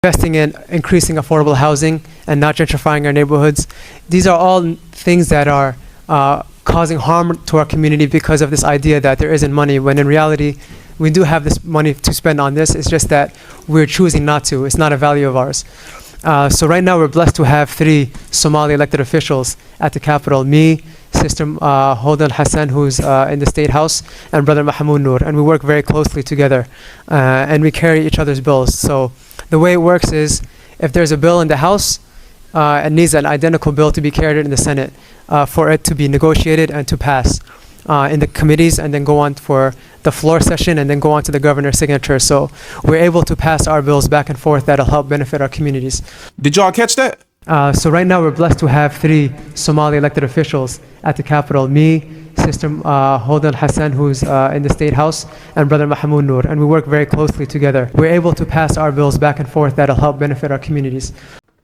investing in increasing affordable housing and not gentrifying our neighborhoods. These are all things that are causing harm to our community because of this idea that there isn't money, when in reality, we do have this money to spend on this. It's just that we're choosing not to. It's not a value of ours. So right now we're blessed to have 3 Somali elected officials at the Capitol. Me, Sister Holden Hassan, who's in the State House, and Brother Mahmoud Noor. And we work very closely together. And we carry each other's bills. So the way it works is, if there's a bill in the House, it needs an identical bill to be carried in the Senate for it to be negotiated and to pass in the committees, and then go on for the floor session, and then go on to the governor's signature. So we're able to pass our bills back and forth that'll help benefit our communities. Did y'all catch that? So right now we're blessed to have 3 Somali elected officials at the Capitol. Me, Sister Holden Hassan, who's in the State House, and Brother Mahmoud Noor. And we work very closely together. We're able to pass our bills back and forth that'll help benefit our communities.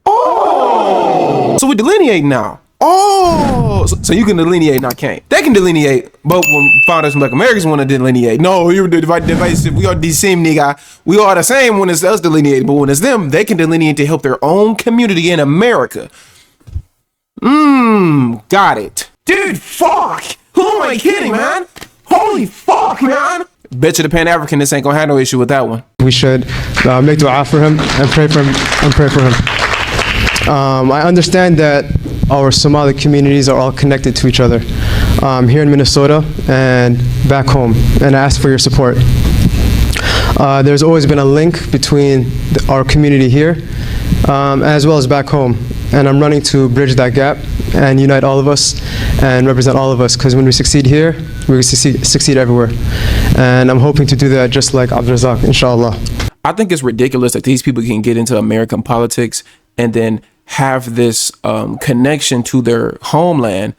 Oh! So we delineate now. Oh! So you can delineate and I can't. They can delineate, but when founders and Black Americans want to delineate, no, you're divisive. We are the same nigga. We are the same when it's us delineating, but when it's them, they can delineate to help their own community in America. Got it. Dude, fuck! Who am I kidding, man? Holy fuck, man! Bet you the Pan-Africanist ain't gonna have no issue with that one. We should make dua for him and pray for him I understand that our Somali communities are all connected to each other here in Minnesota and back home, and I ask for your support. There's always been a link between our community here as well as back home, and I'm running to bridge that gap and unite all of us and represent all of us, because when we succeed here, we succeed everywhere. And I'm hoping to do that just like Abdrazak, inshallah. I think it's ridiculous that these people can get into American politics and then have this connection to their homeland,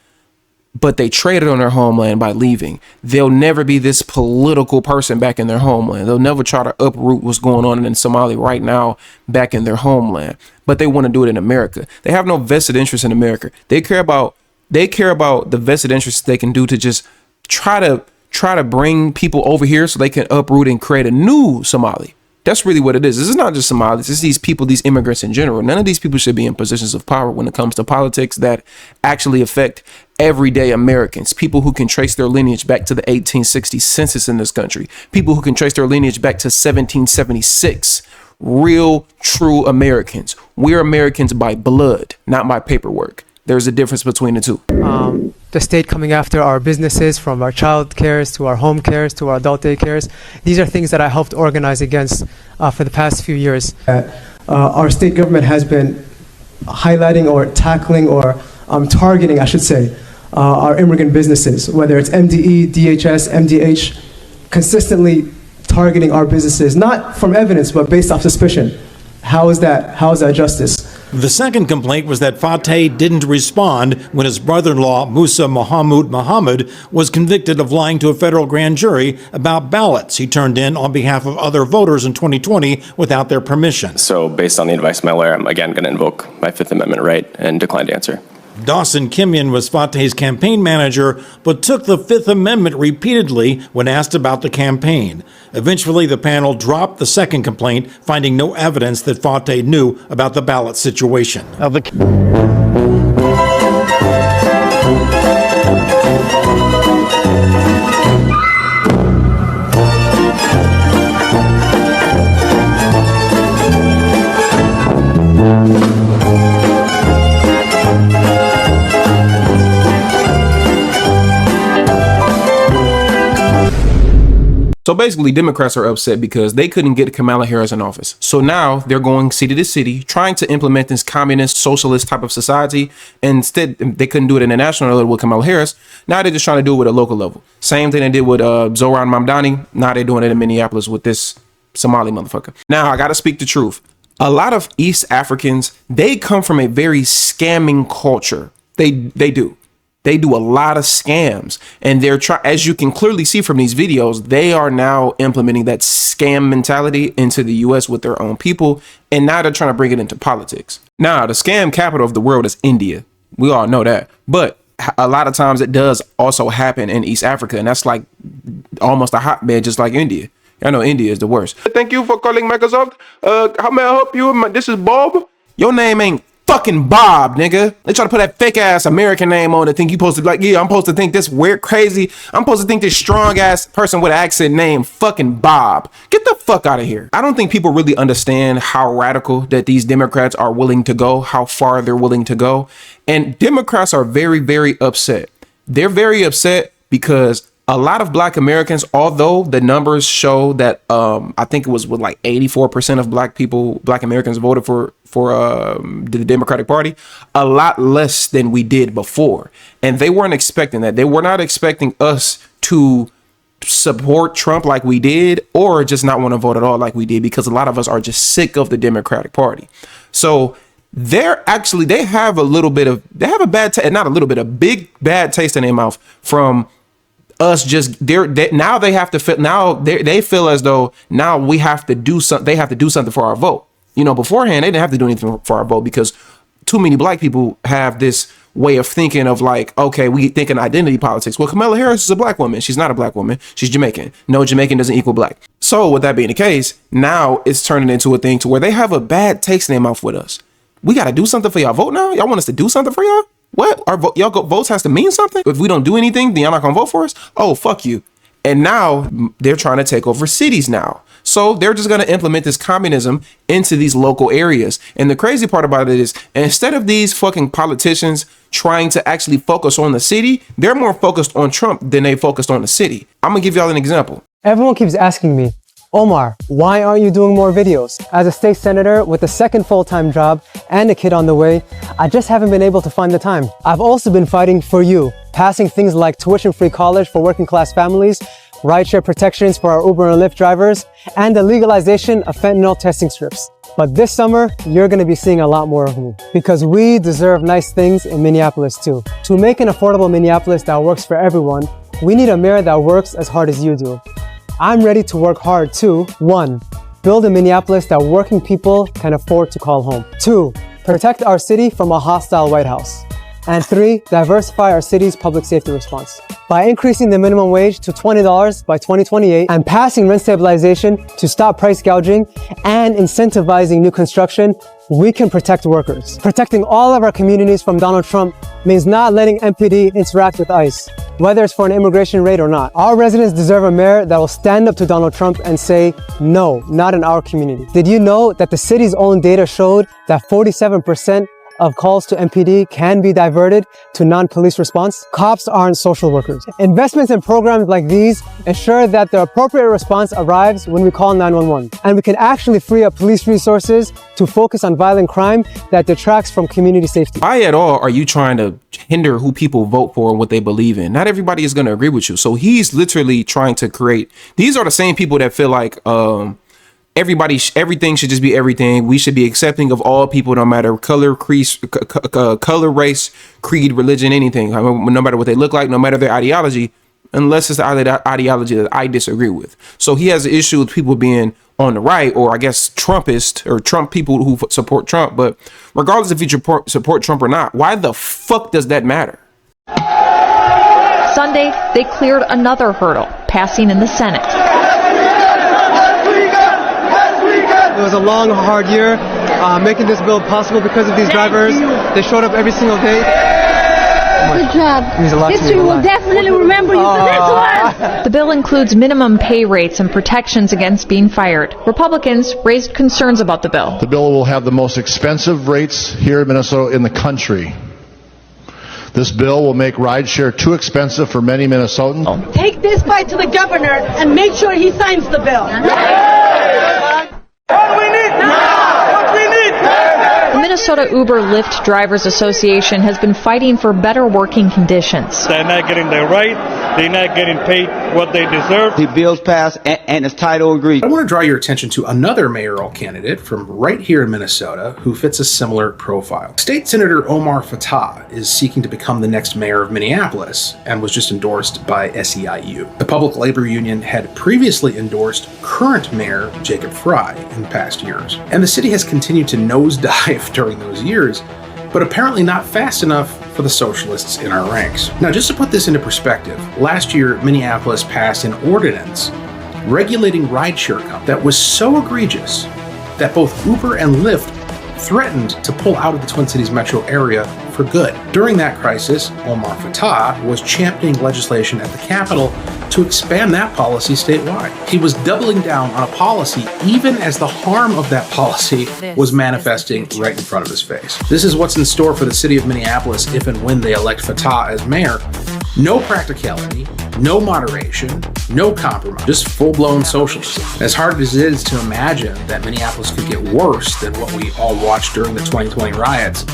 but they traded on their homeland by leaving. They'll never be this political person back in their homeland. They'll never try to uproot what's going on in Somalia right now back in their homeland, but they want to do it in America. They have no vested interest in America. They care about the vested interests they can do to just try to bring people over here so they can uproot and create a new Somali. That's really what it is. This is not just Somalis. It's these people, these immigrants in general. None of these people should be in positions of power when it comes to politics that actually affect everyday Americans. People who can trace their lineage back to the 1860 census in this country. People who can trace their lineage back to 1776. Real, true Americans. We're Americans by blood, not by paperwork. There's a difference between the two. The state coming after our businesses, from our child cares to our home cares to our adult day cares. These are things that I helped organize against for the past few years. Our state government has been highlighting or tackling or targeting, I should say, our immigrant businesses, whether it's MDE, DHS, MDH, consistently targeting our businesses, not from evidence, but based off suspicion. How is that justice? The second complaint was that Fateh didn't respond when his brother-in-law, Musa Muhammad, was convicted of lying to a federal grand jury about ballots he turned in on behalf of other voters in 2020 without their permission. So based on the advice of my lawyer, I'm again going to invoke my Fifth Amendment right and decline to answer. Dawson Kimyan was Fateh's campaign manager, but took the Fifth Amendment repeatedly when asked about the campaign. Eventually, the panel dropped the second complaint, finding no evidence that Fateh knew about the ballot situation. So basically, Democrats are upset because they couldn't get Kamala Harris in office. So now they're going city to city, trying to implement this communist, socialist type of society. Instead, they couldn't do it in a national level with Kamala Harris. Now they're just trying to do it with a local level. Same thing they did with Zohran Mamdani. Now they're doing it in Minneapolis with this Somali motherfucker. Now, I got to speak the truth. A lot of East Africans, they come from a very scamming culture. They do. They do a lot of scams, and as you can clearly see from these videos, they are now implementing that scam mentality into the US with their own people. And now they're trying to bring it into politics. Now, the scam capital of the world is India. We all know that. But a lot of times it does also happen in East Africa. And that's like almost a hotbed, just like India. I know India is the worst. Thank you for calling Microsoft. How may I help you? This is Bob. Your name ain't fucking Bob, nigga. They try to put that fake ass American name on it. Think you supposed to be like, yeah, I'm supposed to think this weird, crazy. I'm supposed to think this strong ass person with an accent name, fucking Bob. Get the fuck out of here. I don't think people really understand how radical that these Democrats are willing to go, how far they're willing to go. And Democrats are very, very upset. They're very upset because a lot of Black Americans, although the numbers show that I think it was with like 84% of Black Americans voted for the Democratic Party, a lot less than we did before. And they weren't expecting that. They were not expecting us to support Trump like we did, or just not want to vote at all like we did, because a lot of us are just sick of the Democratic Party. So they have a big bad taste in their mouth from us. Just now they have to feel, now they feel as though now we have to do something. They have to do something for our vote. You know, beforehand they didn't have to do anything for our vote because too many Black people have this way of thinking of like, okay, we think in identity politics. Well, Kamala Harris is a Black woman. She's not a Black woman. She's Jamaican. No, Jamaican doesn't equal Black. So with that being the case, now it's turning into a thing to where they have a bad taste in their mouth with us. We got to do something for y'all vote now? Y'all want us to do something for y'all? What? Y'all votes has to mean something? If we don't do anything, then y'all not gonna vote for us? Oh, fuck you. And now they're trying to take over cities now. So they're just going to implement this communism into these local areas. And the crazy part about it is, instead of these fucking politicians trying to actually focus on the city, they're more focused on Trump than they focused on the city. I'm going to give y'all an example. Everyone keeps asking me, Omar, why aren't you doing more videos? As a state senator with a second full-time job and a kid on the way, I just haven't been able to find the time. I've also been fighting for you, passing things like tuition-free college for working-class families, rideshare protections for our Uber and Lyft drivers, and the legalization of fentanyl testing strips. But this summer, you're gonna be seeing a lot more of me, because we deserve nice things in Minneapolis too. To make an affordable Minneapolis that works for everyone, we need a mayor that works as hard as you do. I'm ready to work hard to 1. Build a Minneapolis that working people can afford to call home. 2. Protect our city from a hostile White House. And 3. Diversify our city's public safety response. By increasing the minimum wage to $20 by 2028 and passing rent stabilization to stop price gouging and incentivizing new construction, we can protect workers. Protecting all of our communities from Donald Trump means not letting MPD interact with ICE, whether it's for an immigration raid or not. Our residents deserve a mayor that will stand up to Donald Trump and say, no, not in our community. Did you know that the city's own data showed that 47% of calls to MPD can be diverted to non-police response? Cops aren't social workers. Investments in programs like these ensure that the appropriate response arrives when we call 911. And we can actually free up police resources to focus on violent crime that detracts from community safety. Why at all are you trying to hinder who people vote for and what they believe in? Not everybody is going to agree with you. So he's literally trying to create, these are the same people that feel like, everything should just be everything. We should be accepting of all people, no matter color, color, race, creed, religion, anything. I mean, no matter what they look like, no matter their ideology, unless it's the ideology that I disagree with. So he has an issue with people being on the right, or I guess Trumpist, or Trump people who support Trump. But regardless if you support Trump or not, why the fuck does that matter? Sunday, they cleared another hurdle, passing in the Senate. It was a long, hard year making this bill possible because of these drivers. They showed up every single day. Good job. History will definitely remember you for this one. The bill includes minimum pay rates and protections against being fired. Republicans raised concerns about the bill. The bill will have the most expensive rates here in Minnesota in the country. This bill will make rideshare too expensive for many Minnesotans. Take this fight to the governor and make sure he signs the bill. The Minnesota Uber Lyft Drivers Association has been fighting for better working conditions. They're not getting their right. They're not getting paid what they deserve. The bill's passed and it's title agreed. I want to draw your attention to another mayoral candidate from right here in Minnesota who fits a similar profile. State Senator Omar Fateh is seeking to become the next mayor of Minneapolis and was just endorsed by SEIU. The Public Labor Union had previously endorsed current mayor Jacob Fry in past years, and the city has continued to nosedive during those years, but apparently not fast enough for the socialists in our ranks. Now, just to put this into perspective, last year Minneapolis passed an ordinance regulating rideshare companies that was so egregious that both Uber and Lyft threatened to pull out of the Twin Cities metro area for good. During that crisis, Omar Fateh was championing legislation at the Capitol to expand that policy statewide. He was doubling down on a policy even as the harm of that policy was manifesting right in front of his face. This is what's in store for the city of Minneapolis if and when they elect Fateh as mayor. No practicality, no moderation, no compromise, just full-blown socialism. As hard as it is to imagine that Minneapolis could get worse than what we all watched during the 2020 riots,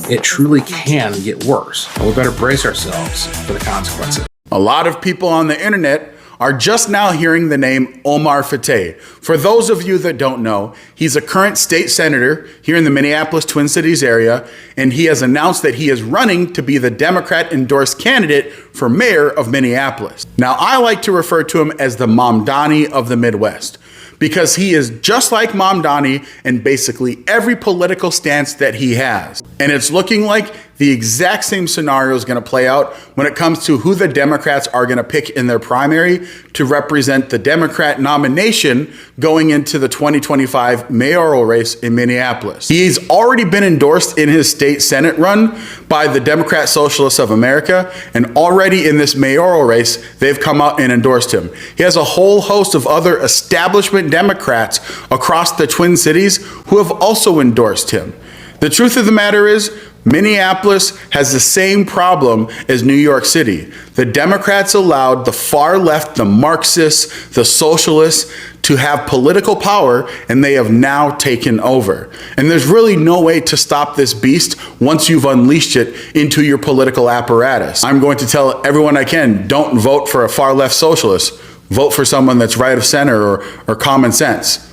it truly can get worse. And we better brace ourselves for the consequences. A lot of people on the internet are just now hearing the name Omar Fateh. For those of you that don't know, he's a current state senator here in the Minneapolis Twin Cities area, and he has announced that he is running to be the Democrat-endorsed candidate for mayor of Minneapolis. Now, I like to refer to him as the Mamdani of the Midwest, because he is just like Mamdani in basically every political stance that he has. And it's looking like the exact same scenario is going to play out when it comes to who the Democrats are going to pick in their primary to represent the Democrat nomination going into the 2025 mayoral race in Minneapolis. He's already been endorsed in his state Senate run by the Democratic Socialists of America, and already in this mayoral race, they've come out and endorsed him. He has a whole host of other establishment Democrats across the Twin Cities who have also endorsed him. The truth of the matter is, Minneapolis has the same problem as New York City. The Democrats allowed the far left, the Marxists, the socialists to have political power, and they have now taken over. And there's really no way to stop this beast once you've unleashed it into your political apparatus. I'm going to tell everyone I can, don't vote for a far left socialist. Vote for someone that's right of center or common sense.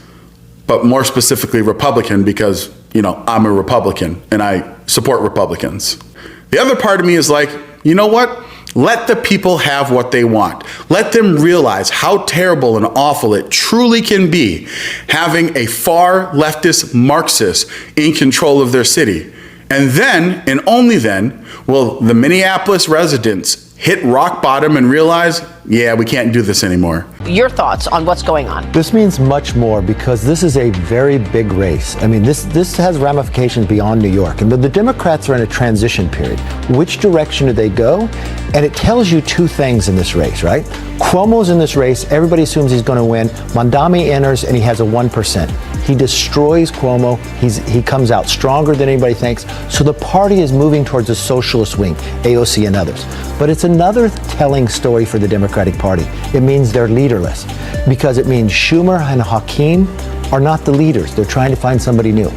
But more specifically Republican, because, you know, I'm a Republican and I support Republicans. The other part of me is like, you know what? Let the people have what they want. Let them realize how terrible and awful it truly can be having a far leftist Marxist in control of their city. And then, and only then, will the Minneapolis residents hit rock bottom and realize, yeah, we can't do this anymore. Your thoughts on what's going on? This means much more because this is a very big race. I mean, this has ramifications beyond New York. And the Democrats are in a transition period. Which direction do they go? And it tells you two things in this race, right? Cuomo's in this race. Everybody assumes he's going to win. Mamdani enters and he has a 1%. He destroys Cuomo. He comes out stronger than anybody thinks. So the party is moving towards a socialist wing, AOC and others. But it's another telling story for the Democratic Party. It means they're leaderless because it means Schumer and Hakeem are not the leaders. They're trying to find somebody new.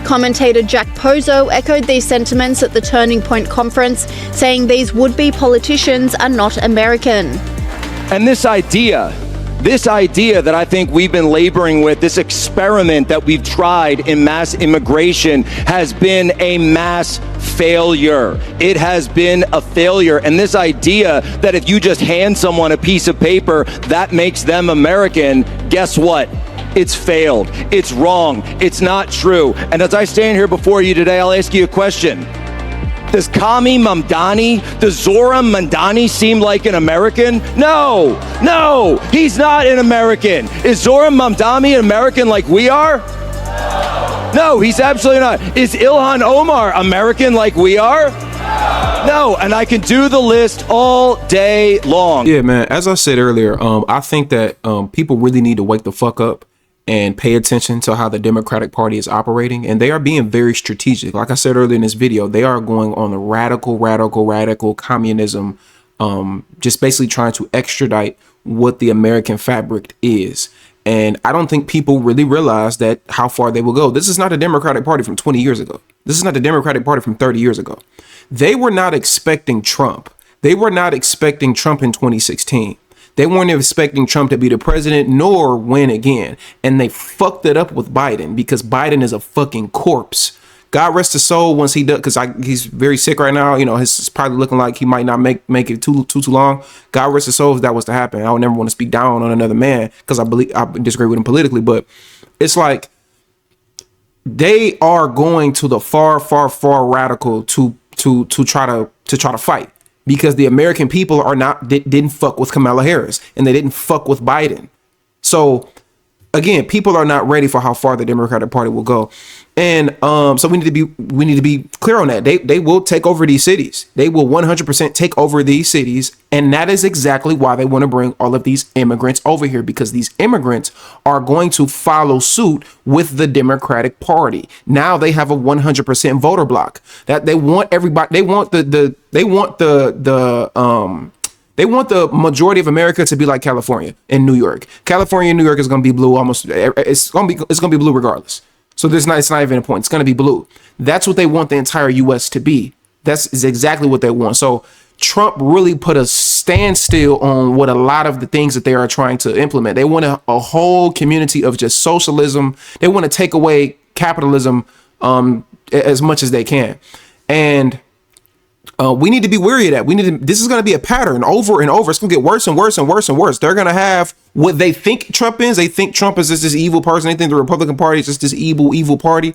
Commentator Jack Pozo echoed these sentiments at the Turning Point conference, saying these would-be politicians are not American. And this idea that I think we've been laboring with, this experiment that we've tried in mass immigration, has been a mass failure. It has been a failure. And this idea that if you just hand someone a piece of paper, that makes them American, guess what? It's failed. It's wrong. It's not true. And as I stand here before you today, I'll ask you a question. Does Kami Mamdani, does Zohran Mamdani seem like an American? No, he's not an American. Is Zohran Mamdani an American like we are? No, he's absolutely not. Is Ilhan Omar American like we are? No, and I can do the list all day long. Yeah, man, as I said earlier, I think that people really need to wake the fuck up and pay attention to how the Democratic Party is operating. And they are being very strategic. Like I said earlier in this video, they are going on the radical communism, just basically trying to extradite what the American fabric is. And I don't think people really realize that how far they will go. This is not a Democratic Party from 20 years ago. This is not the Democratic Party from 30 years ago. They were not expecting Trump. They were not expecting Trump in 2016. They weren't expecting Trump to be the president nor win again. And they fucked it up with Biden because Biden is a fucking corpse. God rest his soul once he does, because he's very sick right now. You know, it's probably looking like he might not make it too long. God rest his soul if that was to happen. I would never want to speak down on another man because I disagree with him politically. But it's like they are going to the far radical to try to fight. Because the American people didn't fuck with Kamala Harris and they didn't fuck with Biden. So again, people are not ready for how far the Democratic Party will go. And so we need to be clear on that. They will take over these cities. They will 100% take over these cities. And that is exactly why they want to bring all of these immigrants over here, because these immigrants are going to follow suit with the Democratic Party. Now they have a 100% voter block. That they want everybody. They want the majority of America to be like California and New York. California and New York is going to be blue almost. It's going to be blue regardless. So it's not even a point. It's going to be blue. That's what they want the entire U.S. to be. Is exactly what they want. So Trump really put a standstill on what a lot of the things that they are trying to implement. They want a whole community of just socialism. They want to take away capitalism as much as they can. And we need to be wary of that. This is going to be a pattern over and over. It's going to get worse and worse and worse and worse. They're going to have what they think Trump is. They think Trump is just this evil person. They think the Republican Party is just this evil party.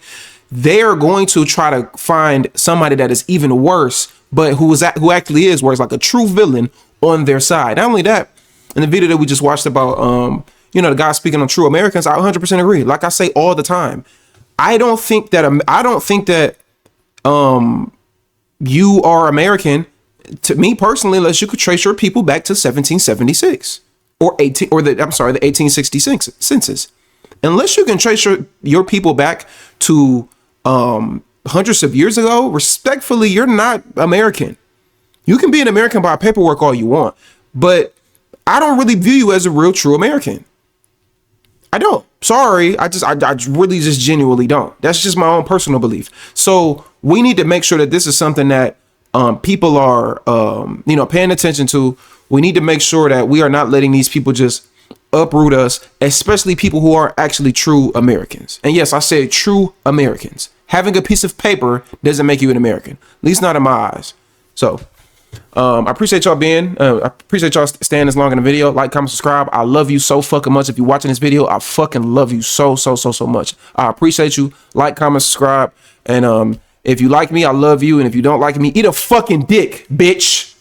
They are going to try to find somebody that is even worse, but who actually is worse, like a true villain on their side. Not only that, in the video that we just watched about, the guy speaking on True Americans, I 100% agree. Like I say all the time, I don't think that you are American, to me personally, unless you could trace your people back to 1776 or the 1866 census. Unless you can trace your people back to hundreds of years ago, respectfully, you're not American. You can be an American by paperwork all you want, but I don't really view you as a real true American. I don't. Sorry. I really just genuinely don't. That's just my own personal belief. So we need to make sure that this is something that people are, paying attention to. We need to make sure that we are not letting these people just uproot us, especially people who are actually true Americans. And yes, I say true Americans. Having a piece of paper doesn't make you an American, at least not in my eyes. So I appreciate y'all I appreciate y'all staying this long in the video. Like, comment, subscribe. I love you so fucking much. If you're watching this video, I fucking love you so much. I appreciate you. Like, comment, subscribe. And if you like me, I love you. And if you don't like me, eat a fucking dick, bitch.